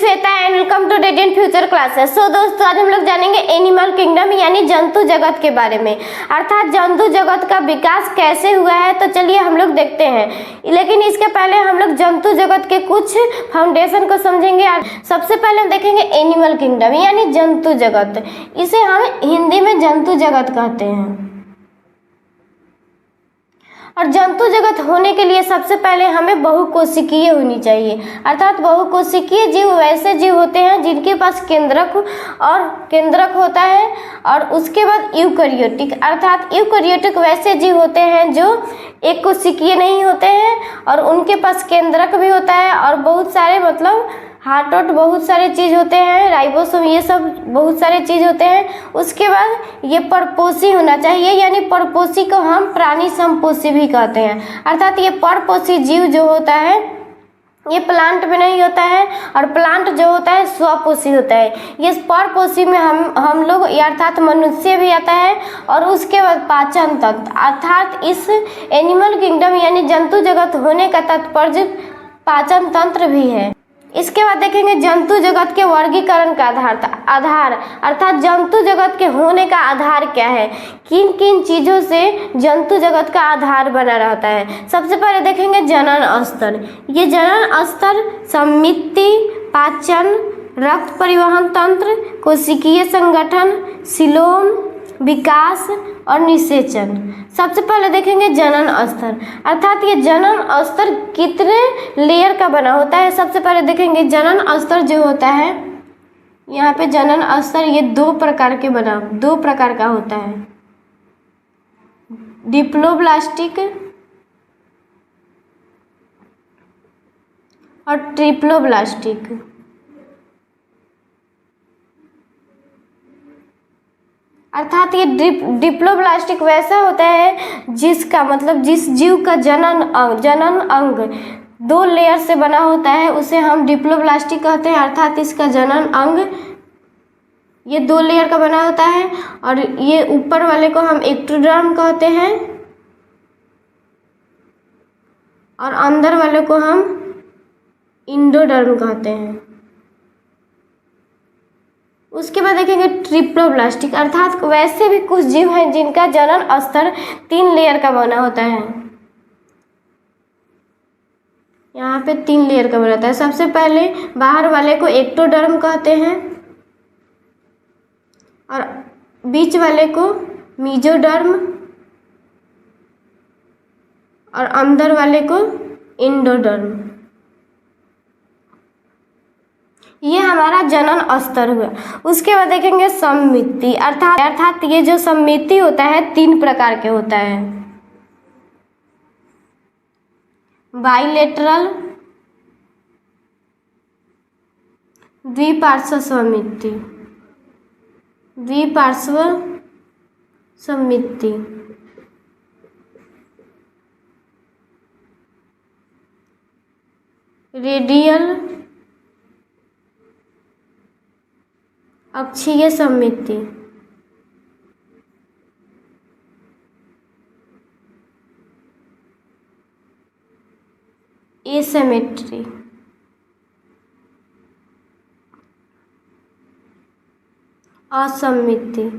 Shweta and welcome to radiant future classes. So दोस्तों, आज हम लोग जानेंगे एनिमल किंगडम यानी जंतु जगत के बारे में, अर्थात जंतु जगत का विकास कैसे हुआ है। तो चलिए हम लोग देखते हैं, लेकिन इसके पहले हम लोग जंतु जगत के कुछ फाउंडेशन को समझेंगे। सबसे पहले हम देखेंगे एनिमल किंगडम यानी जंतु जगत। इसे हम हिंदी में जंतु जगत कहते हैं। और जंतु जगत होने के लिए सबसे पहले हमें बहुकोशिकीय होनी चाहिए, अर्थात बहुकोशिकीय जीव वैसे जीव होते हैं जिनके पास केंद्रक होता है। और उसके बाद यूकैरियोटिक, अर्थात यूकैरियोटिक वैसे जीव होते हैं जो एक कोशिकीय नहीं होते हैं और उनके पास केंद्रक भी होता है और बहुत सारे हार्ट बहुत सारे चीज़ होते हैं, राइबोसोम, ये सब बहुत सारे चीज़ होते हैं। उसके बाद ये परपोषी होना चाहिए, यानी परपोषी को हम प्राणी समपोषी भी कहते हैं। अर्थात ये परपोषी जीव जो होता है ये प्लांट में नहीं होता है और प्लांट जो होता है स्वपोषी होता है। ये परपोषी में हम लोग अर्थात मनुष्य भी आता है। और उसके बाद पाचन तंत्र, अर्थात इस एनिमल किंगडम यानी जंतु जगत होने का तात्पर्य पाचन तंत्र भी है। इसके बाद देखेंगे जंतु जगत के वर्गीकरण का आधार, अर्थात जंतु जगत के होने का आधार क्या है, किन किन चीज़ों से जंतु जगत का आधार बना रहता है। सबसे पहले देखेंगे जनन स्तर। ये जनन स्तर सममिति, पाचन, रक्त परिवहन तंत्र, कोशिकीय संगठन, सीलोम, विकास और निषेचन। सबसे पहले देखेंगे जनन स्तर, अर्थात ये जनन स्तर कितने लेयर का बना होता है। सबसे पहले देखेंगे जनन स्तर जो होता है, यहाँ पे जनन स्तर ये दो प्रकार का होता है, डिप्लोब्लास्टिक और ट्रिप्लोब्लास्टिक। अर्थात ये डिप्लोब्लास्टिक वैसा होता है जिस जीव का जनन अंग दो लेयर से बना होता है, उसे हम डिप्लोब्लास्टिक कहते हैं। अर्थात इसका जनन अंग ये दो लेयर का बना होता है और ये ऊपर वाले को हम एक्टोडर्म कहते हैं और अंदर वाले को हम इंडोडर्म कहते हैं। उसके बाद देखेंगे ट्रिप्लोब्लास्टिक, अर्थात वैसे भी कुछ जीव हैं जिनका जनन स्तर 3 लेयर का बना होता है। यहाँ पे 3 लेयर का बना होता है। सबसे पहले बाहर वाले को एक्टोडर्म कहते हैं और बीच वाले को मीजोडर्म और अंदर वाले को इंडोडर्म। ये हमारा जनन स्तर हुआ। उसके बाद देखेंगे सममिति, अर्थात ये जो सममिति होता है 3 प्रकार के होता है, बाइलेटरल, द्विपार्श्व सममिति, रेडियल अक्षीय सममिति, एसिमेट्री, असममिति।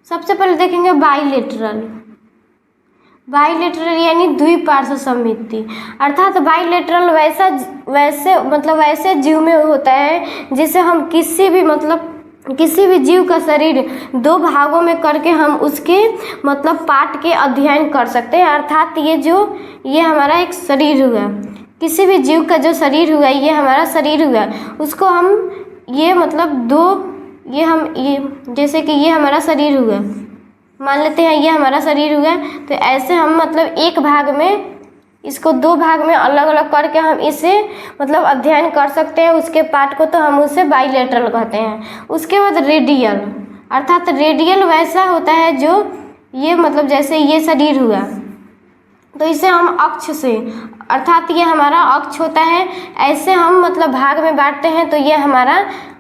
सबसे पहले देखेंगे बाइलेटरल यानी द्विपार्श्व सममिति, अर्थात बाइलेटरल वैसे जीव में होता है जिसे हम किसी भी जीव का शरीर 2 भागों में करके हम उसके पार्ट के अध्ययन कर सकते हैं। अर्थात ये हमारा एक शरीर हुआ, किसी भी जीव का जो शरीर हुआ ये हमारा शरीर हुआ, उसको हम जैसे कि ये हमारा शरीर हुआ, मान लेते हैं ये हमारा शरीर हुआ, तो ऐसे हम एक भाग में इसको 2 भाग में अलग अलग करके हम इसे अध्ययन कर सकते हैं उसके पार्ट को, तो हम उसे बाइलेटरल कहते हैं। उसके बाद रेडियल, अर्थात रेडियल वैसा होता है जो ये जैसे ये शरीर हुआ तो इसे हम अक्ष से, अर्थात ये हमारा अक्ष होता है, ऐसे हम भाग में बांटते हैं तो ये हमारा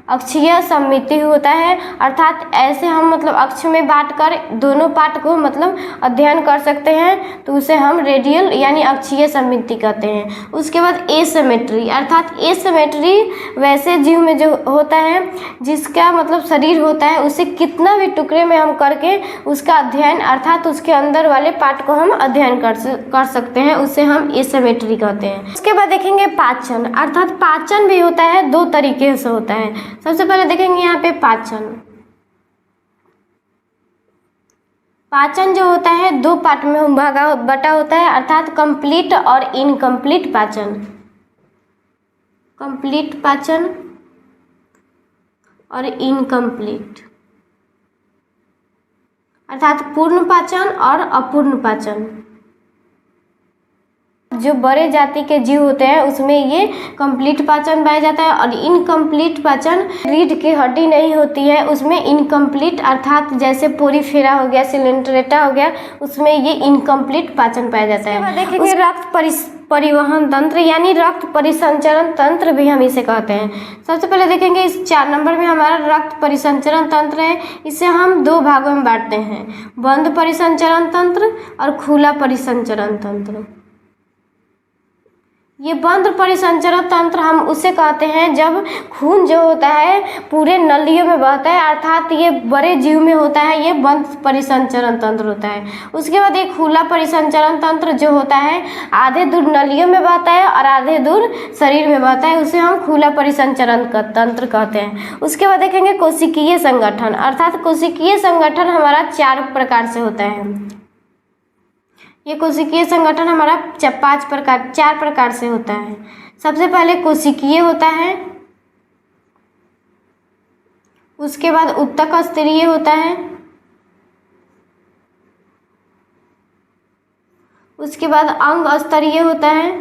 अक्षीय सममिति होता है, अर्थात ऐसे हम मतलब अक्ष में बांटकर दोनों पार्ट को मतलब अध्ययन कर सकते हैं, तो उसे हम रेडियल यानी अक्षीय सममिति कहते हैं। उसके बाद एसिमेट्री, अर्थात एसिमेट्री वैसे जीव में जो होता है जिसका मतलब शरीर होता है उसे कितना भी टुकड़े में हम करके उसका अध्ययन अर्थात उसके अंदर वाले पार्ट को हम अध्ययन कर सकते हैं, उसे हम एसिमेट्री कहते हैं। उसके बाद देखेंगे पाचन, अर्थात पाचन भी होता है, दो तरीके से होता है। सबसे पहले देखेंगे यहाँ पे पाचन। पाचन जो होता है दो पार्ट में बटा होता है, अर्थात कंप्लीट और इनकम्प्लीट पाचन। कंप्लीट पाचन और इनकम्प्लीट, अर्थात पूर्ण पाचन और अपूर्ण पाचन। जो बड़े जाति के जीव होते हैं उसमें ये कंप्लीट पाचन पाया जाता है, और इनकम्प्लीट पाचन रीढ़ की हड्डी नहीं होती है उसमें इनकम्प्लीट, अर्थात जैसे पोरीफेरा हो गया, सिलेंट्रेटा हो गया, उसमें ये इनकम्प्लीट पाचन पाया जाता है। देखेंगे रक्त परिवहन तंत्र यानी रक्त परिसंचरण तंत्र भी हम इसे कहते हैं। सबसे पहले देखेंगे इस 4 नंबर में हमारा रक्त परिसंचरण तंत्र है। इसे हम दो भागों में बांटते हैं, बंद परिसंचरण तंत्र और खुला परिसंचरण तंत्र। ये बंद परिसंचरण तंत्र हम उसे कहते हैं जब खून जो होता है पूरे नलियों में बहता है, अर्थात ये बड़े जीव में होता है, ये बंद परिसंचरण तंत्र होता है। उसके बाद एक खुला परिसंचरण तंत्र जो होता है आधे दूर नलियों में बहता है और आधे दूर शरीर में बहता है, उसे हम खुला परिसंचरण तंत्र कहते हैं। उसके बाद देखेंगे कोशिकीय संगठन, अर्थात कोशिकीय संगठन हमारा 4 प्रकार से होता है। ये कोशिकीय संगठन हमारा 4 प्रकार से होता है। सबसे पहले कोशिकीय होता है, उसके बाद उत्तक स्तरीय होता है, उसके बाद अंग स्तरीय होता है,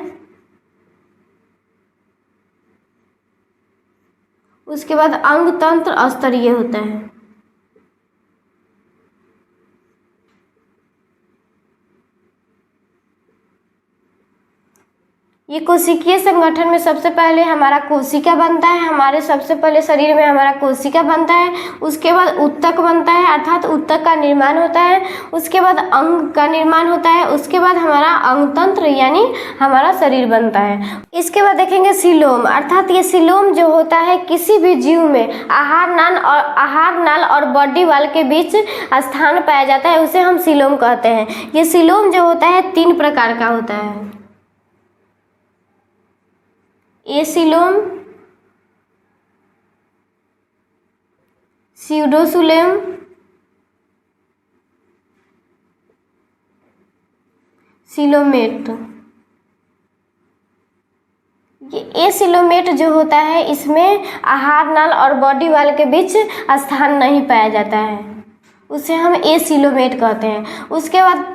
उसके बाद अंग तंत्र स्तरीय होता है। ये कोशिकीय संगठन में सबसे पहले हमारा कोशिका बनता है, हमारे सबसे पहले शरीर में हमारा कोशिका बनता है, उसके बाद उत्तक बनता है अर्थात उत्तक का निर्माण होता है, उसके बाद अंग का निर्माण होता है, उसके बाद हमारा अंग तंत्र यानी हमारा शरीर बनता है। इसके बाद देखेंगे सीलोम, अर्थात ये सीलोम जो होता है किसी भी जीव में आहार नाल और बॉडी वाल के बीच स्थान पाया जाता है, उसे हम सीलोम कहते हैं। ये सीलोम जो होता है 3 प्रकार का होता है, एसीलोम, स्यूडोसुलेम, सीलोमेट। ये एसिलोमेट जो होता है इसमें आहार नाल और बॉडी वाल के बीच स्थान नहीं पाया जाता है, उसे हम एसिलोमेट कहते हैं। उसके बाद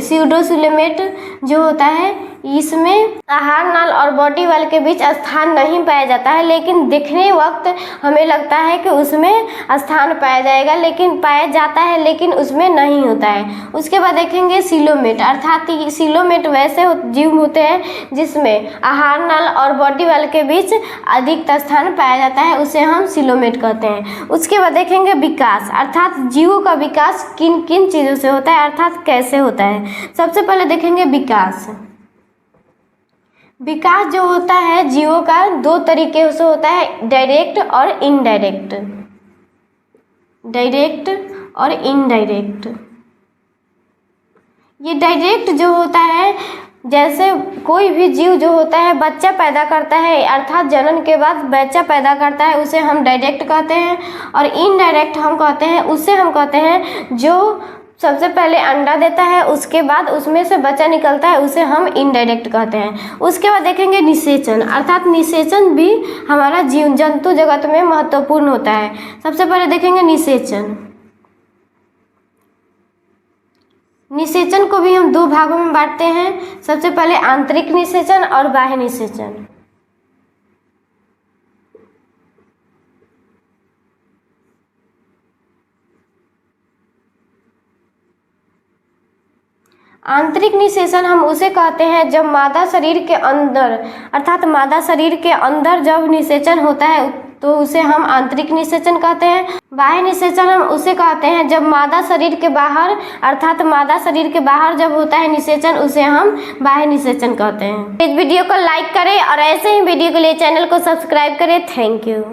स्यूडोसुलेमेट जो होता है इसमें आहार नाल और बॉडी वाल के बीच स्थान नहीं पाया जाता है, लेकिन देखने वक्त हमें लगता है कि उसमें स्थान पाया जाएगा, लेकिन पाया जाता है लेकिन उसमें नहीं होता है। उसके बाद देखेंगे सीलोमेट, अर्थात सीलोमेट वैसे जीव होते हैं जिसमें आहार नाल और बॉडी वाल के बीच अधिक स्थान पाया जाता है, उसे हम सीलोमेट कहते हैं। उसके बाद देखेंगे विकास, अर्थात जीवों का विकास किन किन चीज़ों से होता है अर्थात कैसे होता है। सबसे पहले देखेंगे विकास। विकास जो होता है जीवों का 2 तरीके से होता है, डायरेक्ट और इनडायरेक्ट। डायरेक्ट और इनडायरेक्ट। ये डायरेक्ट जो होता है जैसे कोई भी जीव जो होता है बच्चा पैदा करता है अर्थात जन्म के बाद बच्चा पैदा करता है, उसे हम डायरेक्ट कहते हैं। और इनडायरेक्ट हम कहते हैं, उसे हम कहते हैं जो सबसे पहले अंडा देता है उसके बाद उसमें से बच्चा निकलता है, उसे हम इनडायरेक्ट कहते हैं। उसके बाद देखेंगे निषेचन, अर्थात निषेचन भी हमारा जीव जंतु जगत में महत्वपूर्ण होता है। सबसे पहले देखेंगे निषेचन। निषेचन को भी हम 2 भागों में बांटते हैं, सबसे पहले आंतरिक निषेचन और बाह्य निषेचन। आंतरिक निषेचन हम उसे कहते हैं जब मादा शरीर के अंदर अर्थात मादा शरीर के अंदर जब निषेचन होता है तो उसे हम आंतरिक निषेचन कहते हैं। बाह्य निषेचन हम उसे कहते हैं जब मादा शरीर के बाहर अर्थात मादा शरीर के बाहर जब होता है निषेचन, उसे हम बाह्य निषेचन कहते हैं। इस वीडियो को लाइक करें और ऐसे ही वीडियो के लिए चैनल को सब्सक्राइब करें। Thank you.